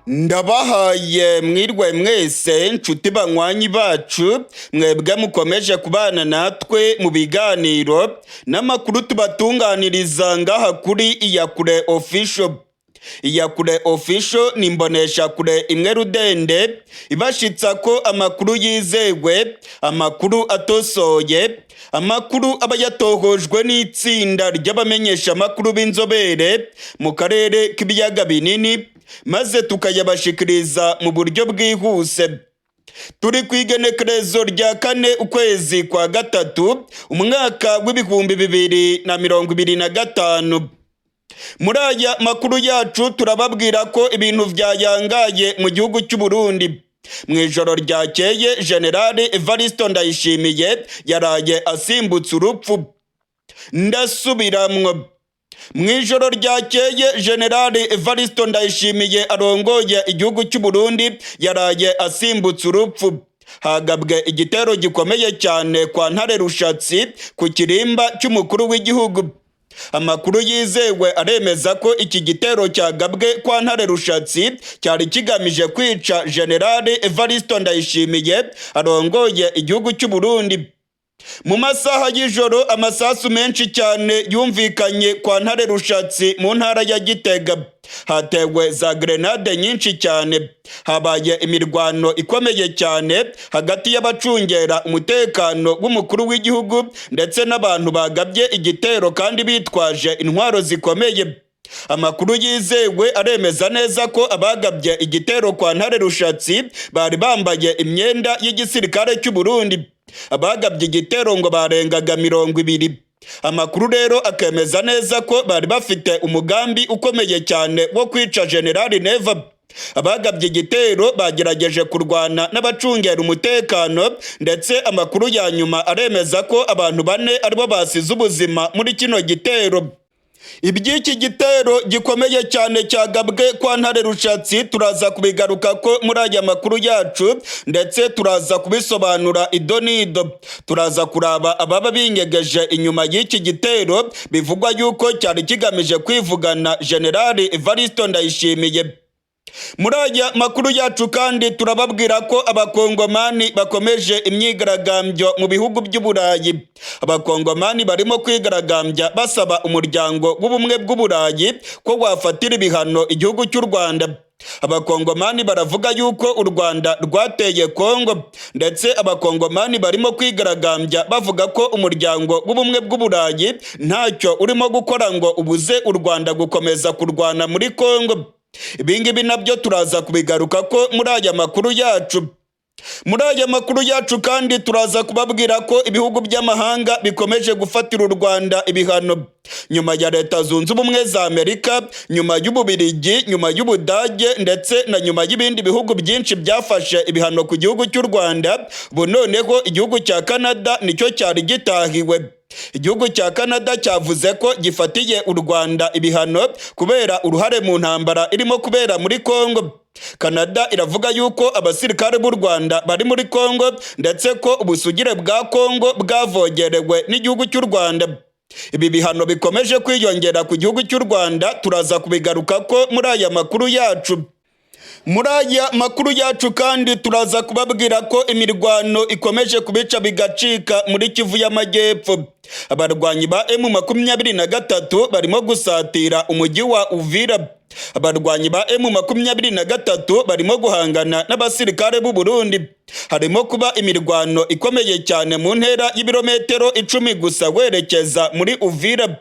Ndabahaye mwirwe mwese nshuti banywanyi bacu mwebwe mukomeje kubana natwe mu biganiro n'amakuru tubatunganiriza ngaha kuri Iyakure Official. Iyakure Official ni imboneshakure imwe rudende ibashitsa ko amakuru yizewe, amakuru atosoye, amakuru aba yatohojwe n'itsinda ry'abamenyesha amakuru b'inzobere mu karere k'ibiyaga binini, maze tukayabashikiriza mu buryo bwihuse. Turi ku igenekerezo rya 4 ukwezi kwa gatatu umwaka w'ibihumbi 2025. Muri aya makuru yacu turababwira ko ibintu vyayangaye mu gihugu cy'u Burundi. Mwijoro ryakeye General Evariste Ndayishimiye yaraye asimbutse urupfu. Ndasubiramwo. Mwijoro ryakeye General Evariste Ndayishimiye arongoye igihugu cy'u Burundi yaraye asimbutse urupfu. Hagabwe igitero gikomeye cyane kwa Ntare Rushatsi ku kirimba cy'umukuru w'igihugu. Amakuru yizewe aremeza ko iki gitero cyagabwe kwa Ntare Rushatsi cyari kigamije kwica General Evariste Ndayishimiye arongoye igihugu cy'u Burundi. Mu masaha y'ijoro amasasu menshi cyane yumvikanye kwa Ntare Rushatsi mu ntara ya Gitega. Hatewe za grenade nyinshi cyane. Habaye imirwano ikomeye cyane hagati y'abacungera umutekano w'umukuru w'igihugu ndetse n'abantu bagabye igitero kandi bitwaje intwaro zikomeye. Amakuru yizewe aremeza neza ko abagabye igitero kwa Ntare Rushatsi bari bambaye imyenda y'igisirikare cy'u Burundi. Abagabye igitero ngo barengaga 20. Amakuru rero akemeza neza ko bari bafite umugambi ukomeye cyane wo kwica General Neva. Abagabye igitero bagerageje kurwana n'abacungera umutekano ndetse amakuru ya nyuma aremeza ko abantu 4 aribo basize ubuzima muri kino gitero. Iby'iki gitero gikomeye cyane cyagabwe kwa Ntare Rushatsi turaza kubigaruka ko muri aya makuru yacu ndetse turaza kubisobanura idonido. Turaza kuraba ababa binyegeje inyuma y'iki gitero bivugwa yuko cyari kigamije kwivugana General Evariste Ndayishimiye. Muri aya makuru yacu kandi turababwira ko abakongomani bakomeje imyigaragambyo mu bihugu by'Uburayi. Abakongomani barimo kwigaragambya basaba umuryango w'ubumwe bw'Uburayi ko wafatira ibihano igihugu cy'u Rwanda. Abakongomani baravuga yuko u Rwanda rwateye Kongo ndetse abakongomani barimo kwigaragambya bavuga ko umuryango w'ubumwe bw'Uburayi ntacyo urimo gukora ngo ubuze u Rwanda gukomeza kurwana muri Kongo. Ibingibi nabyo turaza kubigaruka ko muri aya makuru yacu. Muri aya makuru yacu kandi turaza kubabwira ko ibihugu by'amahanga bikomeje gufatira u Rwanda ibihano. Nyuma ya Leta Zunze Ubumwe za Amerika, nyuma y'Ububiligi, nyuma y'Ubudage ndetse na nyuma y'ibindi bihugu byinshi byafashe ibihano ku gihugu cy'u Rwanda, noneho igihugu cya Canada nicyo cyari gitahiwe. Igihugu cya Canada cyavuze ko gifatiye u Rwanda ibihano kubera uruhare mu ntambara irimo kubera muri Kongo. Canada iravuga yuko abasirikare b'u Rwanda bari muri Kongo ndetse ko ubusugire bwa Kongo bwavogerewe n'igihugu cy'u Rwanda. Ibi bihano bikomeje kwiyongera ku gihugu cy'u Rwanda turaza kubigaruka ko muri aya makuru yacu. Muri aya makuru yacu kandi turaza kubabwira ko imirwano ikomeje kubica bigacika muri Kivu y'Amajyepfo. Abarwanyi ba M23 barimo gusatira umujyi wa Uvira. Abarwanyi ba M23 barimo guhangana n'abasirikare b'u Burundi. Harimo kuba imirwano ikomeye cyane mu ntera y'ibirometero 10 gusa werekeza muri Uvira.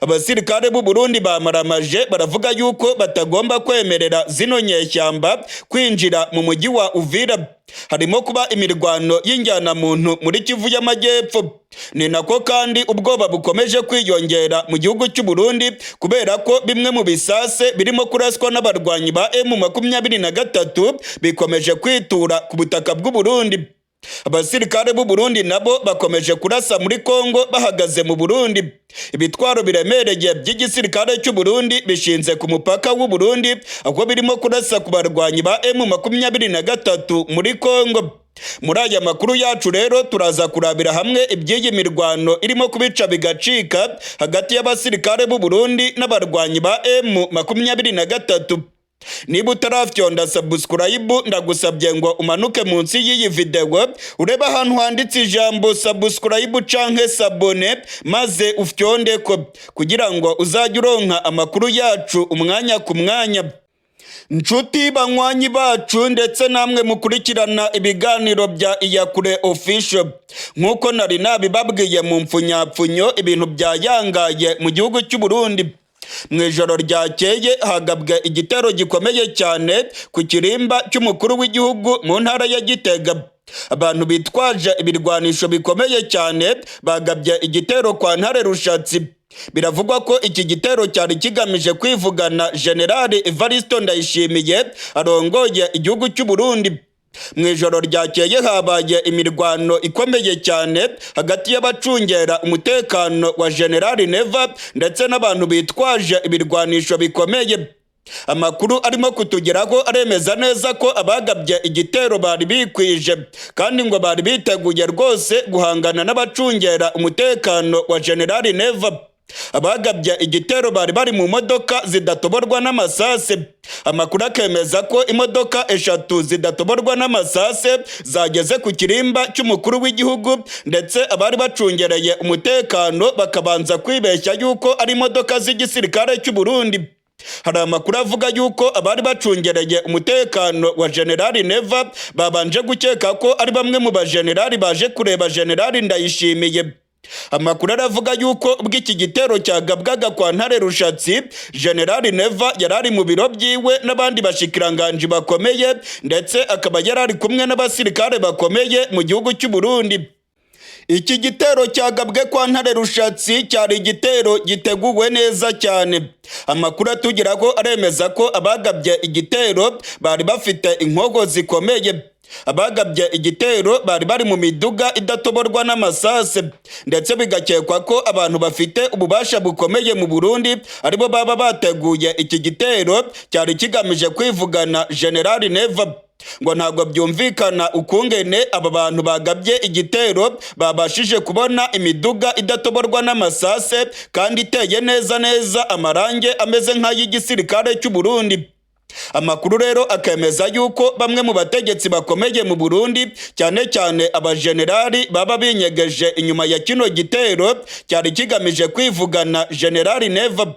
Abasirikare b'u Burundi bamaramaje baravuga yuko batagomba kwemerera zino nyeshyamba kwinjira mu mujyi wa Uvira. Harimo kuba imirwano y'injyana muntu muri Kivu y'Amajyepfo. Ni nako kandi ubwoba bukomeje kwiyongera mu gihugu cy'u Burundi kubera ko bimwe mu bisase birimo kuraswa n'abarwanyi ba M23 bikomeje kwitura ku butaka bw'u Burundi. Abasirikare b'u Burundi nabo bakomeje kurasa muri Kongo bahagaze mu Burundi. Ibitwaro biremereye by'igisirikare cy'u Burundi bishinze ku mupaka w'u Burundi aho birimo kurasa ku barwanyi ba M23 muri Kongo. Muri aya makuru yacu rero turaza kurabira hamwe iby'iyi mirwano irimo kubica bigacika hagati y'abasirikare b'u Burundi n'abarwanyi ba M23. niba utarafyonda subscribe ndagusabye ngo umanuke munsi y'iyi video ureba ahantu handitse ijambo subscribe canke sabone maze ufyonde ko kugira ngo uzajye uronka amakuru yacu umwanya ku mwanya. Nshuti banywanyi bacu ndetse namwe mukurikirana ibiganiro bya Iyakure Official, nkuko nari nabibabwiye mu mfunyapfunyo ibintu byayangaye mu gihugu cy'u Burundi. Mu ijoro ryakeye hagabwe igitero gikomeye cyane ku kirimba cy'umukuru w'igihugu mu ntara ya Gitega. Abantu bitwaje ibirwanisho bikomeye cyane bagabye igitero kwa Ntare Rushatsi. Biravugwa ko iki gitero cyari kigamije kwivugana General Evaristo Ndayishimiye arongoye igihugu cy'u Burundi. Mu ijoro ryakeye habaye imirwano ikomeye cyane hagati y'abacungera umutekano wa General Neva ndetse n'abantu bitwaje ibirwanisho bikomeye. Amakuru arimo kutugeraho aremeza neza ko abagabye igitero bari bikwije kandi ngo bari biteguye rwose guhangana n'abacungera umutekano wa General Neva. Abagabye igitero bari mu modoka zidatoborwa n'amasase. Amakuru akemeza ko imodoka 3 zidatoborwa n'amasase zageze ku kirimba cy'umukuru w'igihugu ndetse abari bacungereye umutekano bakabanza kwibeshya yuko ari imodoka z'igisirikare cy'u Burundi. Hari amakuru avuga yuko abari bacungereye umutekano wa General Neva babanje gukeka ko ari bamwe mu bajenerali baje kureba General Ndayishimiye. Amakuru aravuga yuko ubw'iki gitero cyagabwaga kwa Ntare Rushatsi, General Neva yarari mu biro byiwe n'abandi bashikiranganje bakomeye ndetse akaba yarari kumwe n'abasirikare bakomeye mu gihugu cy'u Burundi. Iki gitero cyagabwe kwa Ntare Rushatsi cyari igitero giteguwe neza cyane. Amakuru atugeraho aremeza ko abagabye igitero bari bafite inkogo zikomeye. Abagabye igitero bari mu miduga idatoborwa n'amasase ndetse bigakekwa ko abantu bafite ububasha bukomeye mu Burundi aribo baba bateguye iki gitero cyari kigamije kwivugana General Neva. Ngo ntabwo byumvikana ukungene aba bantu bagabye igitero babashije kubona imiduga idatoborwa n'amasase kandi iteye neza amarange ameze nk'ay'igisirikare cy'u Burundi. Amakuru rero akemeza yuko bamwe mu bategetsi bakomeye mu Burundi cyane cyane abajenerali baba binyegeje inyuma ya kino gitero cyari kigamije kwivugana General Neva.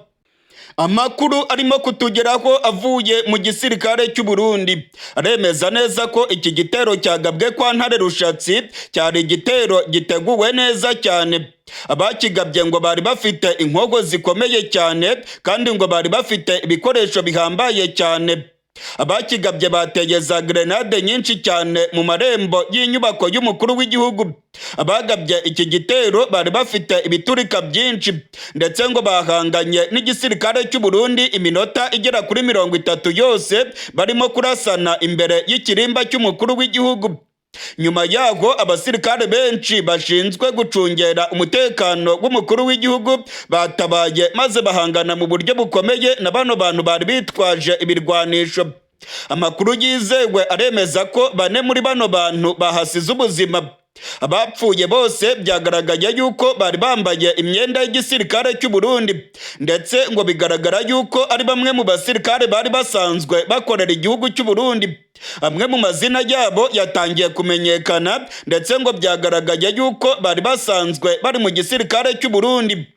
Amakuru arimo kutugeraho avuye mu gisirikare cy'u Burundi aremeza neza ko iki gitero cyagabwe kwa Ntare Rushatsi cyari igitero giteguwe neza cyane. Abakigabye ngo bari bafite inkogo zikomeye cyane kandi ngo bari bafite ibikoresho bihambaye cyane. Abakigabye bateye za grenade nyinshi cyane mu marembo y'inyubako y'umukuru w'igihugu. Abagabye iki gitero bari bafite ibiturika byinshi ndetse ngo bahanganye n'igisirikare cy'u Burundi iminota igera kuri 30 yose barimo kurasana imbere y'ikirimba cy'umukuru w'igihugu. Nyuma yaho abasirikare benshi bashinzwe gucungera umutekano w'umukuru w'igihugu batabaye maze bahangana mu buryo bukomeye na bano bantu bari bitwaje ibirwanisho. Amakuru yizewe aremeza ko 4 muri bano bantu bahasize ubuzima. Abapfuye bose byagaragaye yuko bari bambaye imyenda y'igisirikare cy'u Burundi ndetse ngo bigaragara yuko ari bamwe mu basirikare bari basanzwe bakorera igihugu cy'u Burundi. Amwe mu mazina yabo yatangiye kumenyekana ndetse ngo byagaragaye yuko bari basanzwe bari mu gisirikare cy'u Burundi.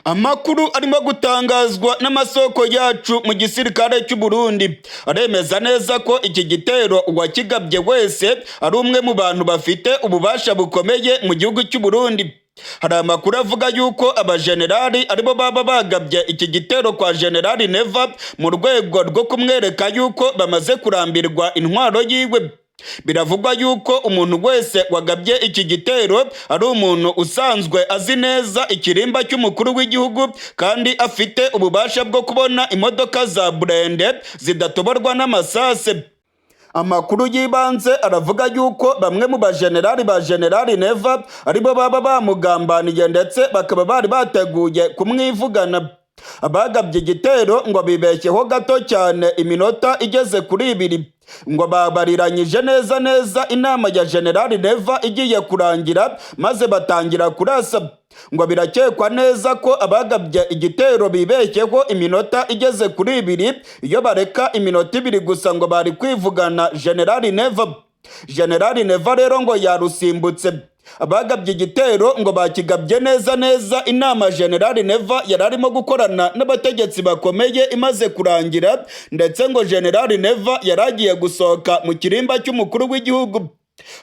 Amakuru arimo gutangazwa n'amasoko yacu mu gisirikare cy'u Burundi aremeza neza ko iki gitero uwakigabye wese ari umwe mu bantu bafite ububasha bukomeye mu gihugu cy'u Burundi. Hari amakuru avuga yuko abajenerali aribo baba bagabye iki gitero kwa General Neva mu rwego rwo kumwereka yuko bamaze kurambirwa intwaro yiwe. Biravugwa yuko umuntu wese wagabye iki gitero ari umuntu usanzwe azi neza ikirimba cy'umukuru w'igihugu kandi afite ububasha bwo kubona imodoka za burende zidatoborwa n'amasase. Amakuru yibanze aravuga yuko bamwe mu bajenerali ba General Neva aribo baba bamugambaniye ndetse bakaba bari bateguye kumwivugana. abagabye igitero ngo bibeshyeho gato cyane iminota igeze kuri 2 ngo babariranyije neza neza inama ya General Neva igiye kurangira maze batangira kurasa. Ngo birakekwa neza ko abagabye igitero bibeshyeho iminota igeze kuri 2 iyo bareka iminota 2 gusa ngo bari kwivugana General Neva. General Neva rero ngo yarusimbutse. Abagabye igitero ngo bakigabye neza neza inama General Neva yararimo gukorana n'abategetsi bakomeye imaze kurangira, ndetse ngo General Neva yaragiye gusohoka mu kirimba cy'umukuru w'igihugu.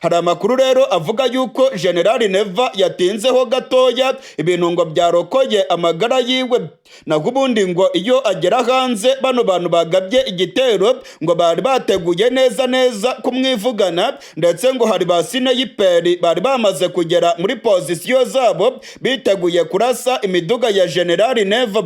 Hari amakuru rero avuga yuko General Neva yatinzeho gatoya ibintu ngo byarokoye amagara yiwe, naho ubundi ngo iyo agera hanze bano bantu bagabye igitero ngo bari bateguye neza neza kumwivugana, ndetse ngo hari ba sineyiperi bari bamaze kugera muri pozisiyo zabo biteguye kurasa imiduga ya General Neva.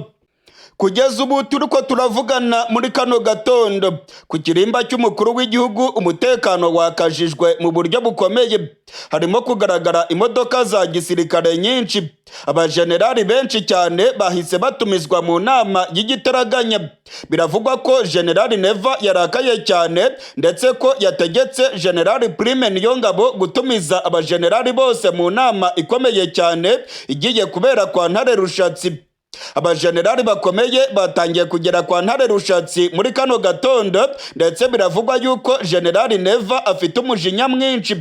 Kugeza ubu turiko turavugana muri kano gatondo ku kirimba cy'umukuru w'igihugu umutekano wakajijwe mu buryo bukomeye. Harimo kugaragara imodoka za gisirikare nyinshi. Abajenerali benshi cyane bahise batumizwa mu nama y'igitaraganya. Biravugwa ko General Neva yarakaye cyane, ndetse ko yategetse General Prime Niyongabo gutumiza abajenerali bose mu nama ikomeye cyane igiye kubera kwa Ntare Rushatsi. Abajenerali bakomeye batangiye kugera kwa Ntare Rushatsi muri kano gatondo, ndetse biravugwa yuko General Neva afite umujinya mwinshi.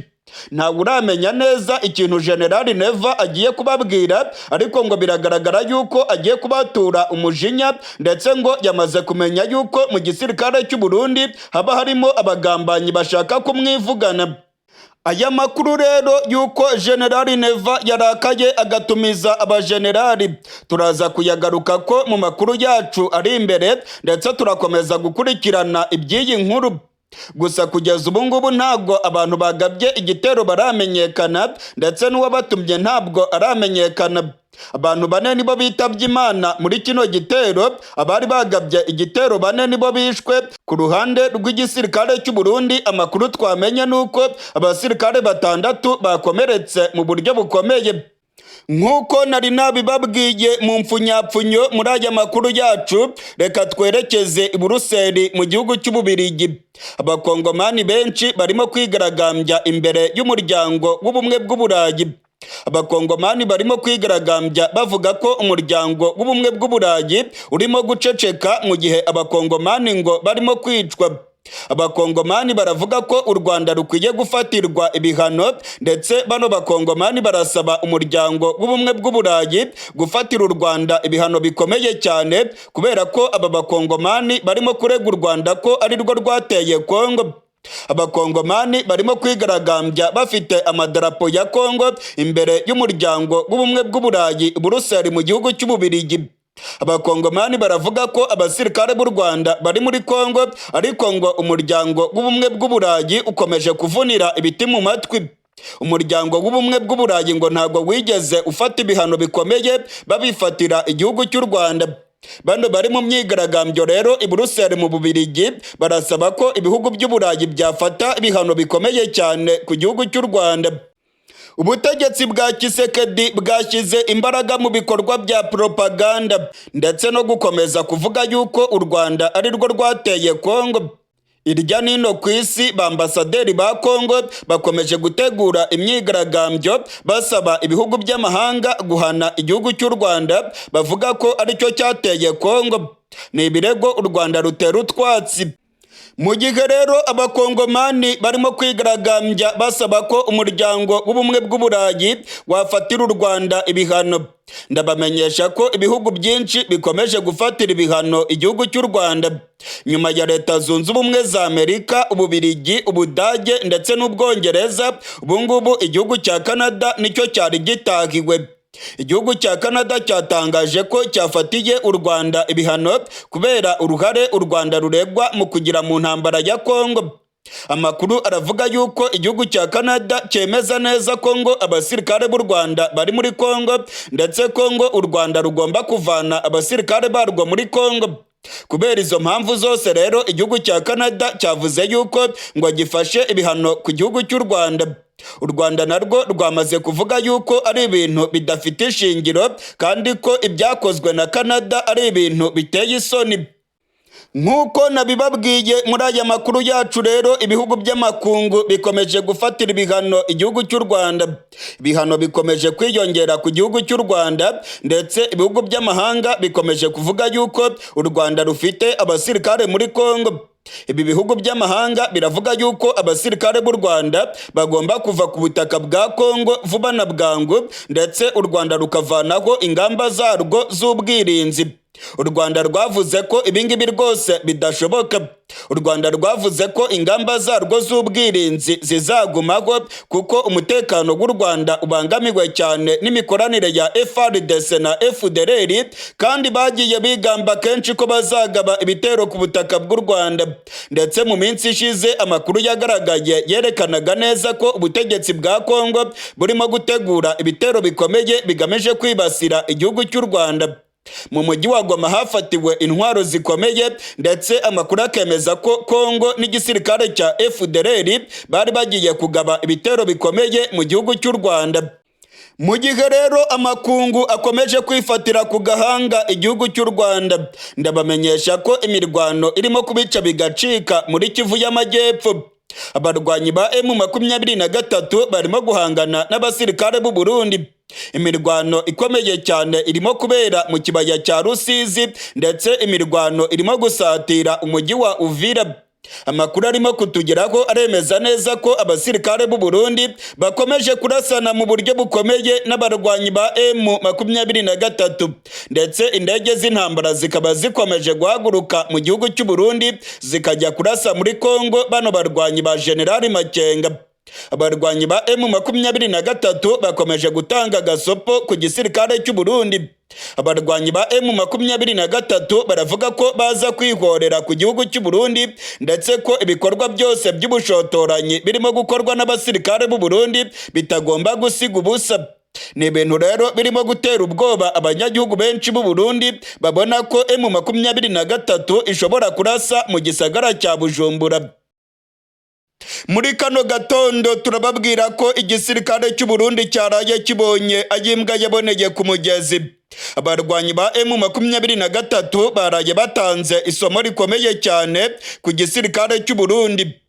Ntawe uramenya neza ikintu General Neva agiye kubabwira, ariko ngo biragaragara yuko agiye kubatura umujinya, ndetse ngo yamaze kumenya yuko mu gisirikare cy'u Burundi haba harimo abagambanyi bashaka kumwivugana. Aya makuru rero yuko General Neva yarakaye agatumiza abajenerali turaza kuyagaruka ko mu makuru yacu ari imbere, ndetse turakomeza gukurikirana iby'iyi nkuru. Gusa kugeza ubu ngubu ntabwo abantu bagabye igitero baramenyekana, ndetse n'uwabatumye ntabwo aramenyekana. Abantu 4 nibo bitabye Imana muri kino gitero. Abari bagabye igitero 4 nibo bishwe. Ku ruhande rw'igisirikare cy'u Burundi amakuru twamenye nuko abasirikare 6 bakomeretse mu buryo bukomeye. Nkuko nari nabibabwiye mu mfunyapfunyo muri aya makuru yacu, reka twerekeze i Buruseli mu gihugu cy'Ububirigi. Abakongomani benshi barimo kwigaragambya imbere y'umuryango w'ubumwe bw'Uburayi. Abakongomani barimo kwigaragambya bavuga ko umuryango w'ubumwe bw'Uburayi urimo guceceka mu gihe abakongomani ngo barimo kwicwa. Abakongomani baravuga ko u Rwanda rukwiye gufatirwa ibihano, ndetse bano bakongomani barasaba umuryango w'ubumwe bw'Uburayi gufatira u Rwanda ibihano bikomeye cyane, kubera ko aba bakongomani barimo kurega u Rwanda ko ari rwo rwateye Kongo. Abakongomani barimo kwigaragambya bafite amadarapo ya Kongo imbere y'umuryango w'ubumwe bw'Uburayi Buruseli mu gihugu cy'Ububirigi. Abakongomani baravuga ko abasirikare b'u Rwanda bari muri Kongo, ariko ngo umuryango w'ubumwe bw'Uburayi ukomeje kuvunira ibiti mu matwi. Umuryango w'ubumwe bw'Uburayi ngo ntabwo wigeze ufata ibihano bikomeye babifatira igihugu cy'u Rwanda. Bano bari mu myigaragambyo rero i Buruseli mu Bubirigi barasaba ko ibihugu by'Uburayi byafata ibihano bikomeye cyane ku gihugu cy'u Rwanda. Ubutegetsi bwa Kisekedi bwashyize imbaraga mu bikorwa bya propaganda, ndetse no gukomeza kuvuga yuko u Rwanda ari rwo rwateye Kongo. Irya nino ku isi bambasaderi ba Kongo bakomeje gutegura imyigaragambyo basaba ibihugu by'amahanga guhana igihugu cy'u Rwanda, bavuga ko aricyo cyateye Kongo. Ni ibirego u Rwanda rutera utwatsi. Mu gihe rero abakongomani barimo kwigaragambya basaba ko umuryango w'ubumwe bw'Uburayi wafatira u Rwanda ibihano, ndabamenyesha ko ibihugu byinshi bikomeje gufatira ibihano igihugu cy'u Rwanda. Nyuma ya Leta Zunze Ubumwe za Amerika, Ububirigi, Ubudage ndetse n'Ubwongereza, ubu ngubu igihugu cya Canada nicyo cyari gitahiwe. Igihugu cya Canada cyatangaje ko cyafatiye u Rwanda ibihano kubera uruhare u Rwanda ruregwa mu kugira mu ntambara ya Kongo. Amakuru aravuga yuko igihugu cya Canada cyemeza neza ko ngo abasirikare b'u Rwanda bari muri Kongo, ndetse ko ngo u Rwanda rugomba kuvana abasirikare barwo muri Kongo. Kubera izo mpamvu zose rero igihugu cya Canada cyavuze yuko ngo gifashe ibihano ku gihugu cy'u Rwanda. U Rwanda narwo rwamaze kuvuga yuko ari ibintu bidafite ishingiro kandi ko ibyakozwe na Canada ari ibintu biteye isoni. Nk'uko nabibabwiye muri aya makuru yacu rero, ibihugu by'amakungu bikomeje gufatira ibihano igihugu cy'u Rwanda. Ibihano bikomeje kwiyongera ku gihugu cy'u Rwanda, ndetse ibihugu by'amahanga bikomeje kuvuga yuko u Rwanda rufite abasirikare muri Kongo. Ibi bihugu by'amahanga biravuga yuko abasirikare b'u Rwanda bagomba kuva ku butaka bwa Kongo vuba na bwangu, ndetse u Rwanda rukavanaho ingamba zarwo z'ubwirinzi. U Rwanda rwavuze ko ibingibi rwose bidashoboka. U Rwanda rwavuze ko ingamba zarwo z'ubwirinzi zizagumaho kuko umutekano w'u Rwanda ubangamiwe cyane n'imikoranire ya FARDC na FDLR, kandi bagiye bigamba kenshi ko bazagaba ibitero ku butaka bw'u Rwanda. Ndetse mu minsi ishize amakuru yagaragaye yerekanaga neza ko ubutegetsi bwa Kongo burimo gutegura ibitero bikomeye bigamije kwibasira igihugu cy'u Rwanda. Mu mujyi wa Goma hafatiwe intwaro zikomeye, ndetse amakuru akemeza ko Kongo n'igisirikare cya FDLR bari bagiye kugaba ibitero bikomeye mu gihugu cy'u Rwanda. Mu gihe rero amakungu akomeje kwifatira ku gahanga igihugu cy'u Rwanda, ndabamenyesha ko imirwano irimo kubica bigacika muri Kivu y'Amajyepfo. Abarwanyi ba M23 barimo guhangana n'abasirikare b'u Burundi. Imirwano ikomeye cyane irimo kubera mu kibaya cya Rusizi, ndetse imirwano irimo gusatira umujyi wa Uvira. Amakuru arimo kutugeraho aremeza neza ko abasirikare b'u Burundi bakomeje kurasana mu buryo bukomeye n'abarwanyi ba M23, ndetse indege z'intambara zikaba zikomeje guhaguruka mu gihugu cy'u Burundi zikajya kurasa muri Kongo bano barwanyi ba General Makenga. Abarwanyi ba M23 bakomeje gutanga gasopo ku gisirikare cy'u Burundi. Abarwanyi ba M23 baravuga ko baza kwihorera ku gihugu cy'u Burundi, ndetse ko ibikorwa byose by'ubushotoranyi birimo gukorwa n'abasirikare b'u Burundi bitagomba gusiga ubusa. Ni ibintu rero birimo gutera ubwoba abanyagihugu benshi b'u Burundi babona ko M23 ishobora kurasa mu gisagara cya Bujumbura. Muri kano gatondo turababwira ko igisirikare cy'u Burundi cyaraye kibonye ayimbwa yaboneye ku mugezi. Abarwanyi ba M23 baraye batanze isomo rikomeye cyane ku gisirikare cy'u Burundi.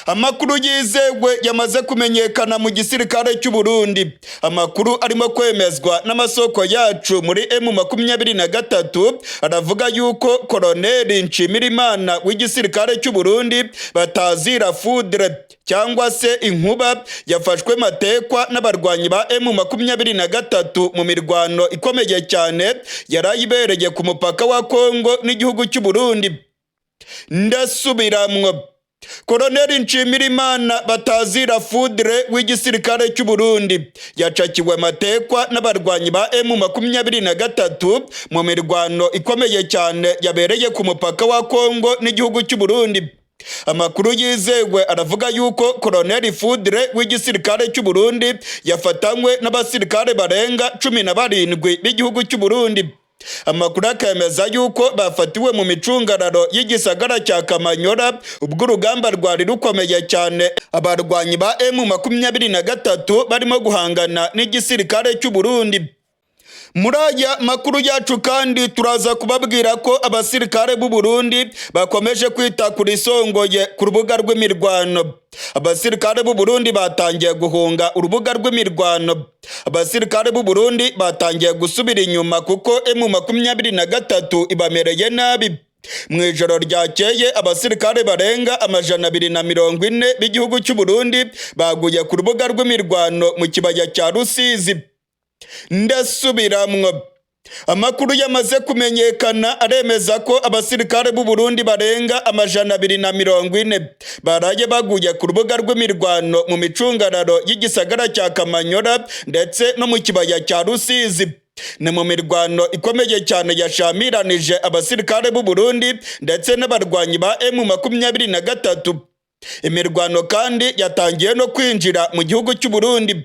Amakuru yizewe yamaze kumenyekana mu gisirikare cy'u Burundi. Amakuru arimo kwemezwa n'amasoko yacu muri M23 aravuga yuko Koloneli Nshimirimana w'igisirikare cy'u Burundi batazira Foudre cyangwa se Inkuba yafashwe matekwa n'abarwanyi ba M23 mu mirwano ikomeye cyane yarayibereye ku mupaka wa Kongo n'igihugu cy'u Burundi. Ndasubiramwo, Koloneli Nshimirimana batazira Foudre w'igisirikare cy'u Burundi yacakiwe matekwa n'abarwanyi ba M23 mu mirwano ikomeye cyane yabereye ku mupaka wa Kongo n'igihugu cy'u Burundi. Amakuru yizewe aravuga yuko Koloneli Foudre w'igisirikare cy'u Burundi yafatanywe n'abasirikare barenga 17 b'igihugu cy'u Burundi. Amakuru akemeza yuko bafatiwe mu micungararo y'igisagara cya Kamanyora ubwo urugamba rwari rukomeye cyane. Abarwanyi ba M23 barimo guhangana n'igisirikare cy'u Burundi. Muri aya makuru yacu kandi turaza kubabwira ko abasirikare b'u Burundi bakomeje kwita kuri songoye ku rubuga rw'imirwano. Abasirikare b'u Burundi batangiye guhunga urubuga rw'imirwano. Abasirikare b'u Burundi batangiye gusubira inyuma kuko M23 ibamereye nabi. Mu ijoro ryakeye abasirikare barenga 240 b'igihugu cy'u Burundi baguye ku rubuga rw'imirwano mu kibaya cya Rusizi. Ndasubiramwo, amakuru yamaze kumenyekana aremeza ko abasirikare b'u Burundi barenga 240 baraye baguye ku rubuga rw'imirwano mu micungararo y'igisagara cya Kamanyora ndetse no mu kibaya cya Rusizi. Ni mu mirwano ikomeye cyane yashamiranije abasirikare b'u Burundi ndetse n'abarwanyi ba M23. Imirwano kandi yatangiye no kwinjira mu gihugu cy'u Burundi.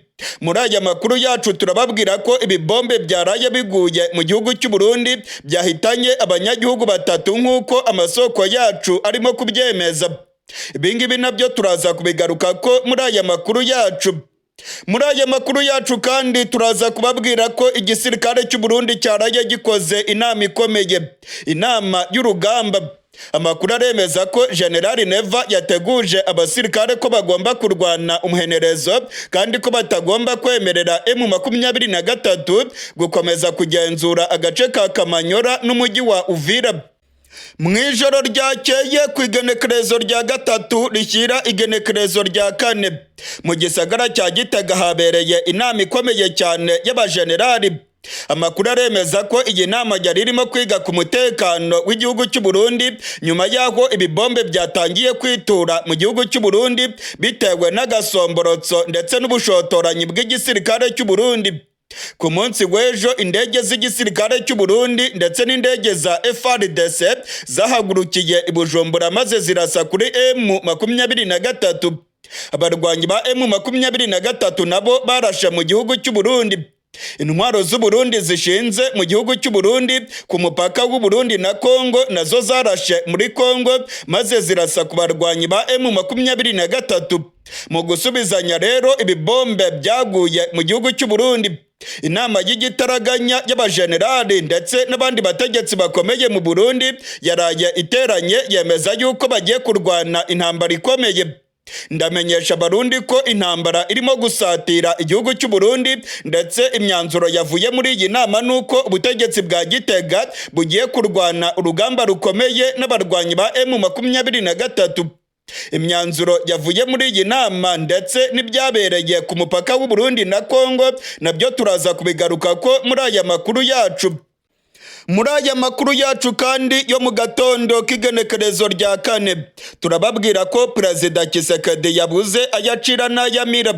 Muri aya makuru yacu turababwira ko ibibombe byaraye biguye mu gihugu cy'u Burundi byahitanye abanyagihugu 3 nk'uko amasoko yacu arimo kubyemeza. Ibingibi nabyo turaza kubigaruka ko muri aya makuru yacu. Muri aya makuru yacu kandi turaza kubabwira ko igisirikare cy'u Burundi cyaraye gikoze inama ikomeye, inama y'urugamba. Amakuru aremeza ko General Neva yateguje abasirikare ko bagomba kurwana umuhenerezo kandi ko batagomba kwemerera M23 gukomeza kugenzura agace ka Kamanyora n'umujyi wa Uvira. Mwijoro ryakeye ku igenekerezo rya 3 rishyira igenekerezo rya 4 mu gisagara cya Gitega habereye inama ikomeye cyane y'abajenerali. Amakuru aremeza ko iyi nama yari irimo kwiga ku mutekano w'igihugu cy'u Burundi nyuma y'aho ibibombe byatangiye kwitura mu gihugu cy'u Burundi bitewe n'agasomborotso ndetse n'ubushotoranyi bw'igisirikare cy'u Burundi. Ku munsi w'ejo indege z'igisirikare cy'u Burundi ndetse n'indege za FARDC zahagurukiye i Bujumbura maze zirasa kuri M23. Abarwanyi ba M23 nabo barashe mu gihugu cy'u Burundi. Intwaro z'u Burundi zishinze mu gihugu cy'u Burundi ku mupaka w'u Burundi na Kongo nazo zarashe muri Kongo maze zirasa ku barwanyi ba M23. Mu gusubizanya rero ibibombe byaguye mu gihugu cy'u Burundi. Inama y'igitaraganya y'abajenerali ndetse n'abandi bategetsi bakomeye mu Burundi yaraye iteranye yemeza yuko bagiye kurwana intambara ikomeye. Ndamenyesha abarundi ko intambara irimo gusatira igihugu cy'u Burundi ndetse imyanzuro yavuye muri iyi nama nuko ubutegetsi bwa Gitega bugiye kurwana urugamba rukomeye n'abarwanyi ba M23. Imyanzuro yavuye muri iyi nama ndetse n'ibyabereye ku mupaka w'u Burundi na Kongo nabyo turaza kubigaruka ko muri aya makuru yacu. Muri aya makuru yacu kandi yo mu gatondo k'igenekerezo rya 4 turababwira ko Perezida Tshisekedi yabuze ayacira n'ayamira.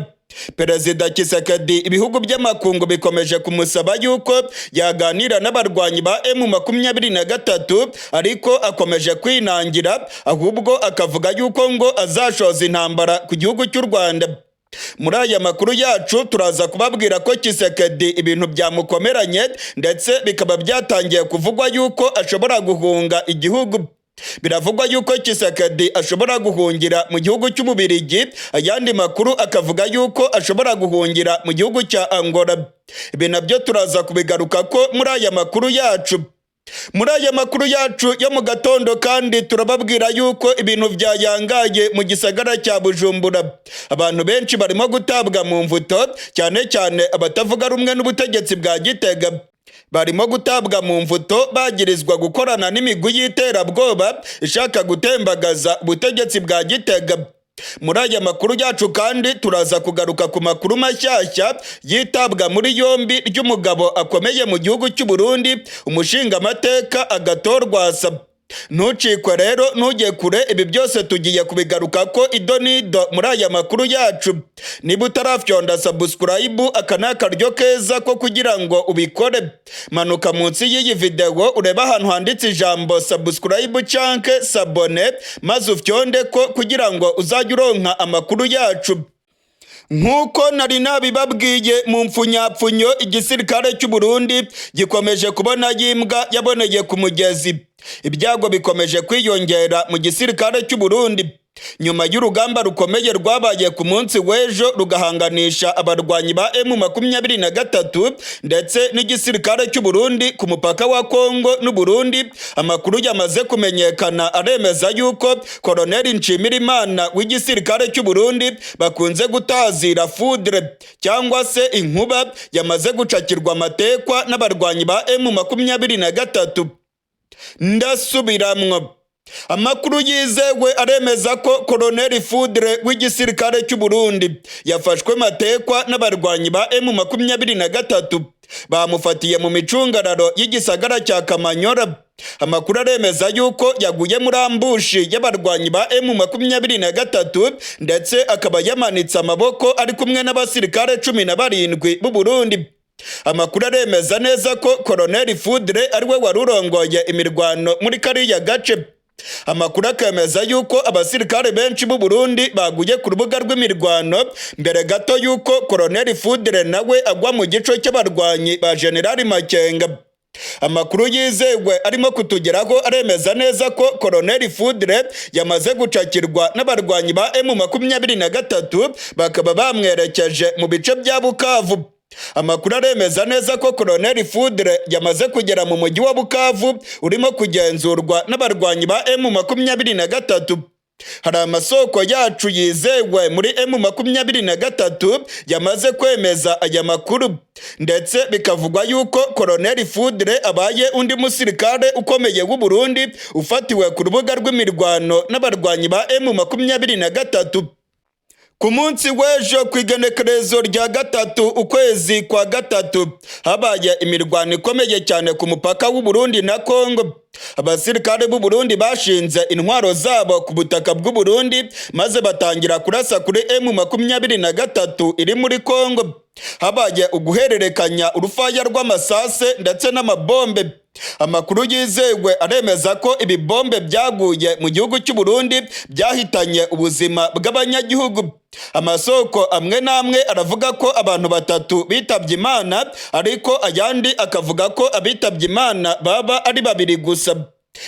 Perezida Tshisekedi ibihugu by'amakungu bikomeje kumusaba yuko yaganira n'abarwanyi ba M23 ariko akomeje kwinangira, ahubwo akavuga yuko ngo azashoza intambara ku gihugu cy'u Rwanda. Muri aya makuru yacu turaza kubabwira ko Tshisekedi ibintu byamukomeranye ndetse bikaba byatangiye kuvugwa yuko ashobora guhunga igihugu. Biravugwa yuko Tshisekedi ashobora guhungira mu gihugu cy'Ububirigi, ayandi makuru akavuga yuko ashobora guhungira mu gihugu cya Angola. Ibi nabyo turaza kubigaruka ko muri aya makuru yacu. Muri aya makuru yacu yo mu gatondo kandi turababwira yuko ibintu byayangaye mu gisagara cya Bujumbura. Abantu benshi barimo gutabwa mu mvuto, cyane cyane abatavuga rumwe n'ubutegetsi bwa Gitega. Barimo gutabwa mu mvuto bagirizwa gukorana n'imigwi y'iterabwoba ishaka gutembagaza ubutegetsi bwa Gitega. Muri aya makuru yacu kandi turaza kugaruka ku makuru mashyashya yitabwa muri yombi ry'umugabo akomeye mu gihugu cy'u Burundi, umushingamateka Agathon Rwasa. Ntucikwe rero ntujye kure, ibi byose tugiye kubigaruka ko idonido muri aya makuru yacu. Niba utarafyonda subscribe aka ni akaryo keza ko kugira ngo ubikore. Manuka munsi y'iyi video ureba ahantu handitse ijambo subscribe canke sabone maze ufyonde ko kugira ngo uzajye uronka amakuru yacu. Nkuko nari nabibabwiye mu mfunyapfunyo, igisirikare cy'u Burundi gikomeje kubona yimbwa yaboneye ku mugezi. Ibyago bikomeje kwiyongera mu gisirikare cy'u Burundi nyuma y'urugamba rukomeye rwabaye ku munsi w'ejo rugahanganisha abarwanyi ba M23 ndetse n'igisirikare cy'u Burundi ku mupaka wa Kongo n'u Burundi. Amakuru yamaze kumenyekana aremeza yuko Colonel Nshimirimana w'igisirikare cy'u Burundi bakunze gutazira foudre cyangwa se inkuba yamaze gucakirwa amatekwa n'abarwanyi ba M23. Ndasubiramwo, amakuru yizewe aremeza ko Colonel Foudre w'igisirikare cy'u Burundi yafashwe matekwa n'abarwanyi ba M23. Bamufatiye mu micungararo y'igisagara cya Kamanyora. Amakuru aremeza yuko yaguye muri ambushi y'abarwanyi ba M23 ndetse akaba yamanitse amaboko ari kumwe n'abasirikare 17 b'u Burundi. Amakuru aremeza neza ko Colonel Foudre ariwe warurongoye imirwano muri kariya gace. Amakuru akemeza yuko abasirikare benshi b'u Burundi baguye ku rubuga rw'imirwano mbere gato yuko Colonel Fudre nawe agwa mu gico cy'abarwanyi ba General Makenga. Amakuru yizewe arimo kutugeraho aremeza neza ko Colonel Fudre yamaze gucakirwa n'abarwanyi ba M23 bakaba bamwerekeje mu bice bya Bukavu. Amakuru aremeza neza ko Colonel Fudre yamaze kugera mu mujyi wa Bukavu urimo kugenzurwa n'abarwanyi ba M23. Hari amasoko yacu yizewe muri M23 yamaze kwemeza aya makuru, ndetse bikavugwa yuko Colonel Fudre abaye undi musirikare ukomeye w'u Burundi ufatiwe ku rubuga rw'imirwano n'abarwanyi ba M23. Ku munsi w'ejo ku igenekerezo rya 3 ukwezi kwa 3 habaye imirwano ikomeye cyane ku mupaka w'u Burundi na Kongo. Abasirikare b'u Burundi bashinze intwaro zabo ku butaka bw'u Burundi maze batangira kurasa kuri M23 iri muri Kongo. Habaye uguhererekanya urufaya rw'amasase ndetse n'amabombe. Amakuru yizewe aremeza ko ibi bombe byaguye mu gihugu cy'u Burundi byahitanye ubuzima bw'abanyagihugu. Amasoko amwe n'amwe aravuga ko abantu 3 bitabye Imana, ariko ayandi akavuga ko abitabye Imana baba ari 2 gusa.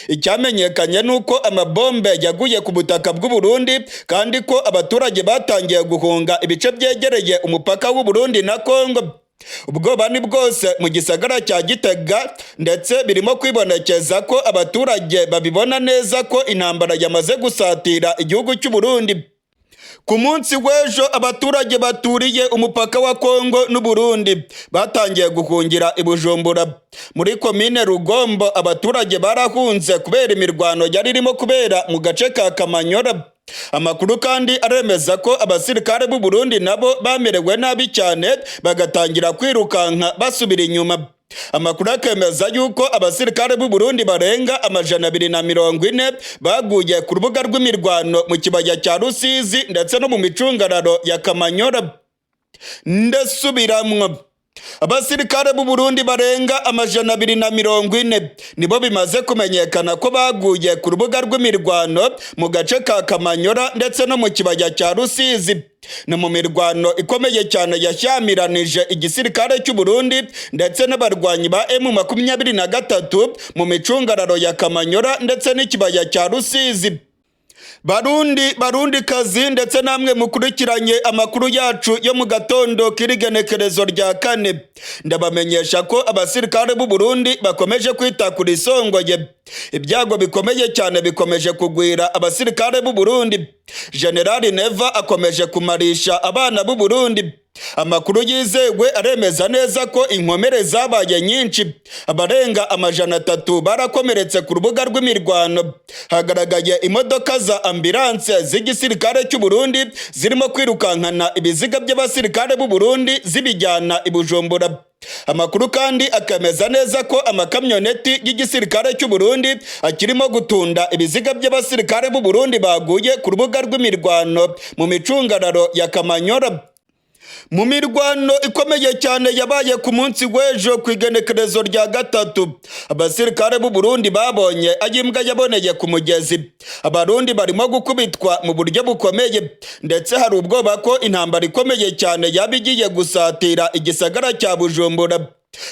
Icyamenyekanye nuko amabombe yaguye ku butaka bw'u Burundi kandi ko abaturage batangiye guhunga ibice byegereye umupaka w'u Burundi na Kongo. Ubwoba ni bwose mu gisagara cya Gitega, ndetse birimo kwibonekeza ko abaturage babibona neza ko intambara yamaze gusatira igihugu cy'u Burundi. Ku munsi w'ejo abaturage baturiye umupaka wa Kongo n'u Burundi batangiye guhungira i Bujumbura. Muri komine Rugombo abaturage barahunze kubera imirwano yari irimo kubera mu gace ka Kamanyora. Amakuru kandi aremeza ko abasirikare b'u Burundi nabo bamerewe nabi cyane bagatangira kwirukanka basubira inyuma. Amakuru akemeza yuko abasirikare b'u Burundi barenga 240 baguye ku rubuga rw'imirwano mu kibaya cya Rusizi ndetse no mu micungararo ya Kamanyora. Ndasubiramwo, abasirikare b'u Burundi barenga 240 nibo bimaze kumenyekana ko baguye ku rubuga rw'imirwano mu gace ka Kamanyora ndetse no mu kibaya cya Rusizi. Ni mu mirwano ikomeye cyane yashyamiranyije igisirikare cy'u Burundi ndetse n'abarwanyi ba M23 mu micungararo ya Kamanyora ndetse n'ikibaya cya Rusizi. Barundi kazi ndetse namwe mukurikiranye amakuru yacu yo mu gatondo k'irigenekerezo rya 4, ndabamenyesha ko abasirikare b'u Burundi bakomeje kwita kuri Songoye. Ibyago bikomeye cyane bikomeje kugwira abasirikare b'u Burundi. General Neva akomeje kumarisha abana b'u Burundi. Amakuru yizewe aremeza neza ko inkomere zabaye nyinshi, abarenga 300 barakomeretse ku rubuga rw'imirwano. Hagaragaye imodoka za ambulance z'igisirikare cy'u Burundi zirimo kwirukankana ibiziga by'abasirikare b'u Burundi zibijyana i Bujumbura. Amakuru kandi akemeza neza ko amakamyoneti y'igisirikare cy'u Burundi akirimo gutunda ibiziga by'abasirikare b'u Burundi baguye ku rubuga rw'imirwano mu micungararo ya Kamanyora. Mu mirwano ikomeye cyane yabaye ku munsi w'ejo ku igenekerezo rya 3, abasirikare b'u Burundi babonye ayimbwa yaboneye ku mugezi. Abarundi barimo gukubitwa mu buryo bukomeye, ndetse hari ubwoba ko intambara ikomeye cyane yabigiye gusatira igisagara cya Bujumbura.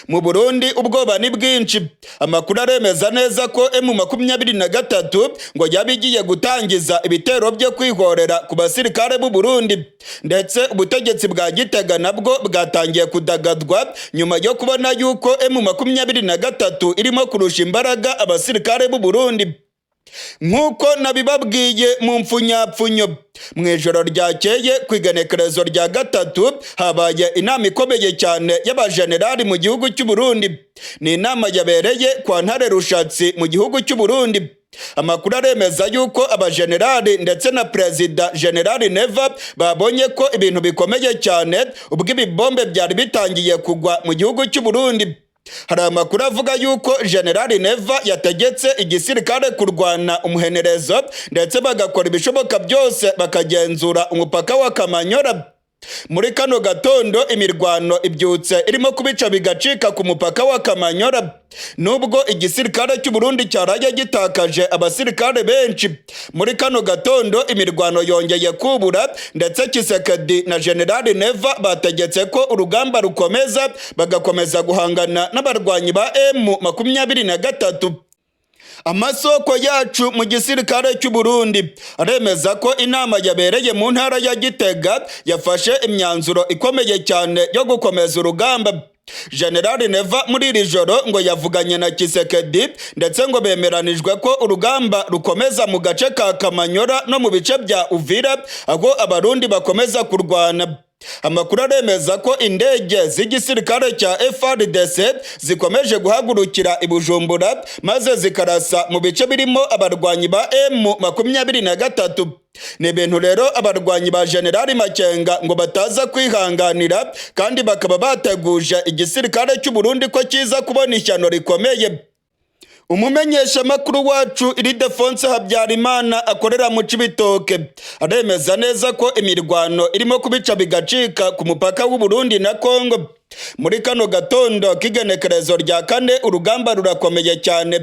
Mu Burundi ubwoba ni bwinshi. Amakuru aremeza neza ko M23 ngo yabigiye gutangiza ibitero byo kwihorera ku basirikare b'u Burundi, ndetse ubutegetsi bwa Gitega nabwo bwatangiye kudagadwa nyuma yo kubona yuko M23 irimo kurusha imbaraga abasirikare b'u Burundi. Nk'uko nabibabwiye mu mfunyapfunyo, mu ijoro ryakeye ku igenekerezo rya 3 habaye inama ikomeye cyane y'abajenerali mu gihugu cy'u Burundi. Ni inama yabereye kwa Ntare Rushatsi mu gihugu cy'u Burundi. Amakuru aremeza yuko abajenerali ndetse na Perezida General Neva babonye ko ibintu bikomeye cyane ubwo ibibombe byari bitangiye kugwa mu gihugu cy'u Burundi. Hari amakuru avuga yuko General Neva yategetse igisirikare kurwana umuhenerezo ndetse bagakora ibishoboka byose bakagenzura umupaka wa Kamanyora. Muri kano gatondo imirwano ibyutse irimo kubica bigacika ku mupaka wa Kamanyora, nubwo igisirikare cy'u Burundi cyaraye gitakaje abasirikare benshi. Muri kano gatondo imirwano yongeye kubura, ndetse Kisekedi na General Neva bategetse ko urugamba rukomeza, bagakomeza guhangana n'abarwanyi ba M23. Amasoko yacu mu gisirikare cy'u Burundi aremeza ko inama yabereye mu ntara ya Gitega yafashe imyanzuro ikomeye cyane yo gukomeza urugamba. General Neva muri iri joro ngo yavuganye na Kisekedi, ndetse ngo bemeranijwe ko urugamba rukomeza mu gace ka Kamanyora no mu bice bya Uvira, aho abarundi bakomeza kurwana. Amakuru aremeza ko indege z'igisirikare cya FARDC zikomeje guhagurukira i Bujumbura, maze zikarasa mu bice birimo abarwanyi ba M23. Ni ibintu rero abarwanyi ba General Makenga ngo bataza kwihanganira, kandi bakaba bateguje igisirikare cy'u Burundi ko kiza kubona ishyano rikomeye. Umumenyesha makuru wacu Ildefonse Habyarimana akorera mu Cibitoke aremeza neza ko imirwano irimo kubica bigacika ku mupaka w'u Burundi na Kongo. Muri kano gatondo k'igenekerezo rya 4 urugamba rurakomeye cyane,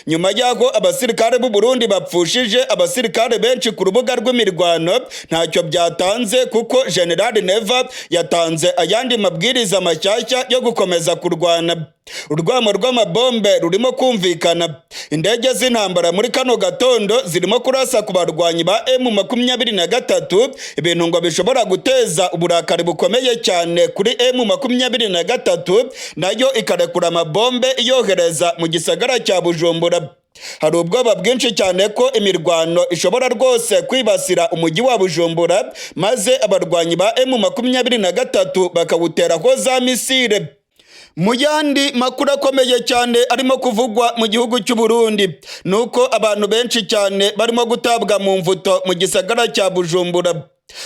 nyuma y'aho abasirikare b'u Burundi bapfushije abasirikare benshi ku rubuga rw'imirwano. Ntacyo byatanze kuko General Neva yatanze ayandi mabwiriza mashyashya yo gukomeza kurwana. Urwamo rw'amabombe rurimo kumvikana, indege z'intambara muri kano gatondo zirimo kurasa ku barwanyi ba M23, ibintu ngo bishobora guteza uburakari bukomeye cyane kuri M23, nayo ikarekura amabombe iyohereza mu gisagara cya Bujumbura. Hari ubwoba bwinshi cyane ko imirwano ishobora rwose kwibasira umujyi wa Bujumbura, maze abarwanyi ba M23 bakawuteraho za misile. Mu yandi makuru akomeye cyane arimo kuvugwa mu gihugu cy'u Burundi, nuko abantu benshi cyane barimo gutabwa mu mvuto mu gisagara cya Bujumbura.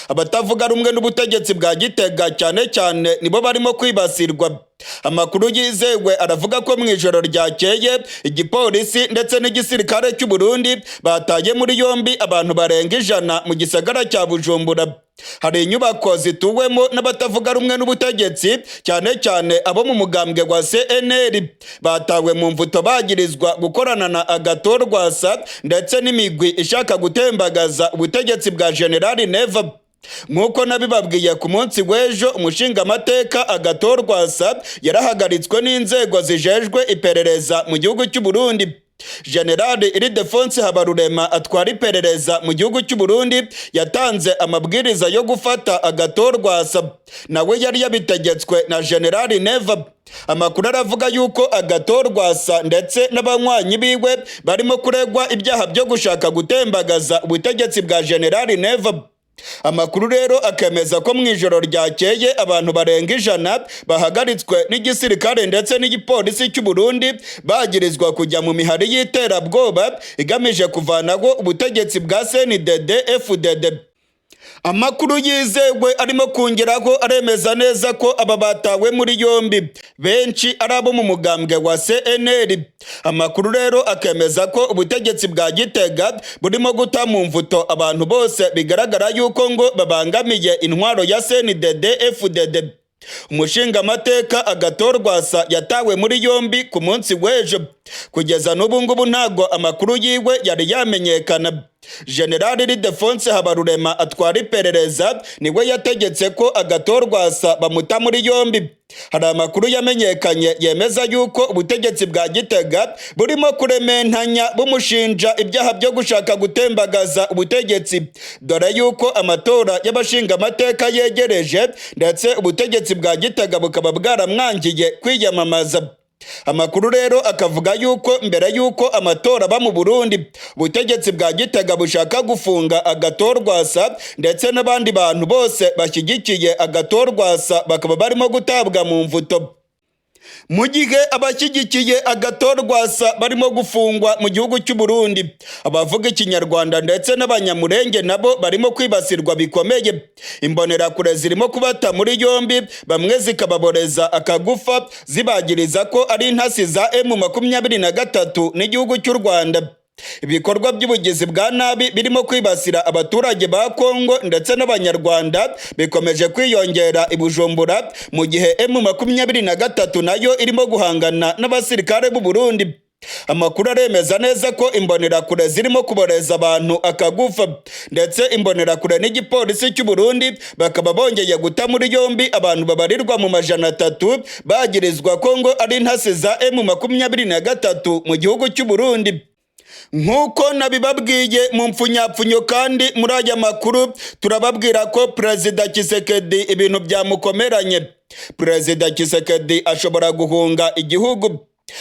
Abatavuga rumwe n'ubutegetsi bwa Gitega cyane cyane nibo barimo kwibasirwa. Amakuru yizewe aravuga ko mu ijoro ryakeye igipolisi ndetse n'igisirikare cy'u Burundi bataye muri yombi abantu barenga 100 mu gisagara cya Bujumbura. Hari inyubako zituwemo n'abatavuga rumwe n'ubutegetsi cyane cyane abo mu mugambwe wa CNL, batawe mu mvuto bagirizwa gukorana na Agathon Rwasa ndetse n'imigwi ishaka gutembagaza ubutegetsi bwa General Neva. Nk'uko nabibabwiye ku munsi w'ejo, umushingamateka Agathon Rwasa yarahagaritswe n'inzego zijejwe iperereza mu gihugu cy'u Burundi. General Ildefonse Habarurema atwara iperereza mu gihugu cy'u Burundi yatanze amabwiriza yo gufata Agathon Rwasa, nawe yari yabitegetswe na General Neva. Amakuru aravuga yuko Agathon Rwasa ndetse n'abanywanyi biwe barimo kuregwa ibyaha byo gushaka gutembagaza ubutegetsi bwa General Neva. Amakuru rero akemeza ko mu ijoro ryakeye abantu barenga 100 bahagaritswe n'igisirikare ndetse n'igipolisi cy'u Burundi bagirizwa kujya mu mihari y'iterabwoba igamije kuvanaho ubutegetsi bwa CNDD-FDD. Amakuru yizewe arimo kongeraho aremeza neza ko aba batawe muri yombi benshi ari abo mu mugambwe wa CNL. Amakuru rero akemeza ko ubutegetsi bwa Gitega burimo guta mu mvuto abantu bose bigaragara yuko ngo babangamiye intwaro ya CNDD-FDD. Umushingamateka Agathon Rwasa yatawe muri yombi ku munsi w'ejo. Kugeza n'ubu ngubu ntago amakuru yiwe yari yamenyekana. General Ildefonse Habarurema atwara iperereza niwe yategetse ko Agathon Rwasa bamuta muri yombi. Hari amakuru yamenyekanye yemeza yuko ubutegetsi bwa Gitega burimo kurementanya bumushinja ibyaha byo gushaka gutembagaza ubutegetsi, dore yuko amatora y'abashingamateka yegereje ndetse ubutegetsi bwa Gitega bukaba bwaramwangiye kwiyamamaza. Amakuru rero akavuga yuko mbere yuko amatora aba mu Burundi, ubutegetsi bwa Gitega bushaka gufunga Agathon Rwasa ndetse n'abandi bantu bose bashyigikiye Agathon Rwasa bakaba barimo gutabwa mu mvuto. Mu gihe abashyigikiye Agathon Rwasa barimo gufungwa mu gihugu cy'u Burundi, abavuga ikinyarwanda ndetse n'abanyamurenge nabo barimo kwibasirwa bikomeye. Imbonerakure zirimo kubata muri yombi, bamwe zikababoreza akagufa zibagiriza ko ari intasi za M23 n'igihugu cy'u Rwanda. ibikorwa by'ubugizi bwa nabi birimo kwibasira abaturage ba Kongo ndetse n'abanyarwanda bikomeje kwiyongera i Bujumbura, mu gihe M23 nayo irimo guhangana n'abasirikare b'u Burundi. Amakuru aremeza neza ko imbonerakure zirimo kuboreza abantu akagufa, ndetse imbonerakure n'igipolisi cy'u Burundi bakaba bongeye guta muri yombi abantu babarirwa mu majana 3 bagirizwa ko ngo ari intasi za M23 mu gihugu cy'u Burundi. Nk'uko nabibabwiye mu mpfunyapfunyo, kandi muri aya makuru turababwira ko Perezida Tshisekedi ibintu byamukomeranye. Perezida Tshisekedi ashobora guhunga igihugu.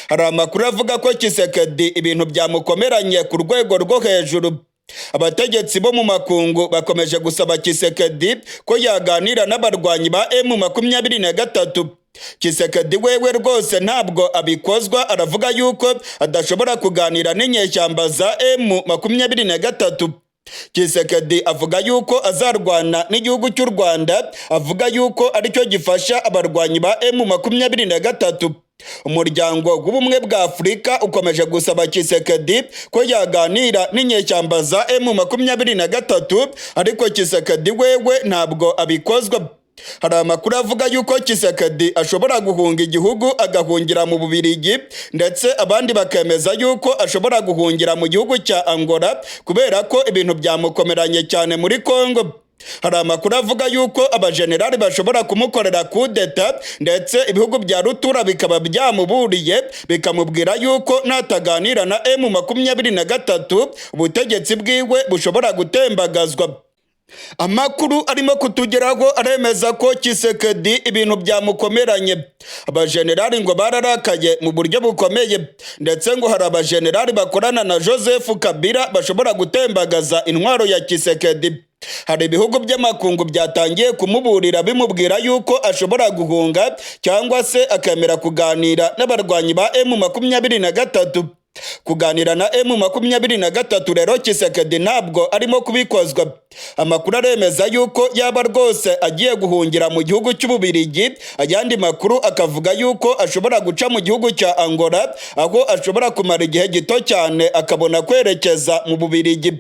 Hari amakuru avuga ko Tshisekedi ibintu byamukomeranye ku rwego rwo hejuru. Abategetsi bo mu makungu bakomeje gusaba Tshisekedi ko yaganira n'abarwanyi ba M23. Tshisekedi wewe rwose ntabwo abikozwa, aravuga yuko adashobora kuganira n'inyeshyamba za M23. Tshisekedi avuga yuko azarwana n'igihugu cy'u Rwanda, avuga yuko aricyo gifasha abarwanyi ba M23. Umuryango w'ubumwe bwa Afurika ukomeje gusaba Tshisekedi ko yaganira n'inyeshyamba za M23, ariko Tshisekedi wewe ntabwo abikozwa. Hari amakuru avuga yuko Tshisekedi ashobora guhunga igihugu agahungira mu Bubiligi, ndetse abandi bakemeza yuko ashobora guhungira mu gihugu cya Angola kubera ko ibintu byamukomeranye cyane muri Kongo. Hari amakuru avuga yuko abajenerali bashobora kumukorera kudeta, ndetse ibihugu bya rutura bikaba byamuburiye bikamubwira yuko nataganira na M23 ubutegetsi bwiwe bushobora gutembagazwa. Amakuru arimo kutugeraho aremeza ko Tshisekedi ibintu byamukomeranye. Abajenerali ngo bararakaye mu buryo bukomeye, ndetse ngo hari abajenerali bakorana na Joseph Kabila bashobora gutembagaza intwaro ya Tshisekedi. Hari ibihugu by'amakungu byatangiye kumuburira bimubwira yuko ashobora guhunga cyangwa se akemera kuganira n'abarwanyi ba M23. Kuganira na M23 rero Tshisekedi ntabwo arimo kubikozwa. Amakuru aremeza yuko yaba rwose agiye guhungira mu gihugu cy'Ububiligi, ayandi makuru akavuga yuko ashobora guca mu gihugu cya Angola, aho ashobora kumara igihe gito cyane akabona kwerekeza mu Bubiligi.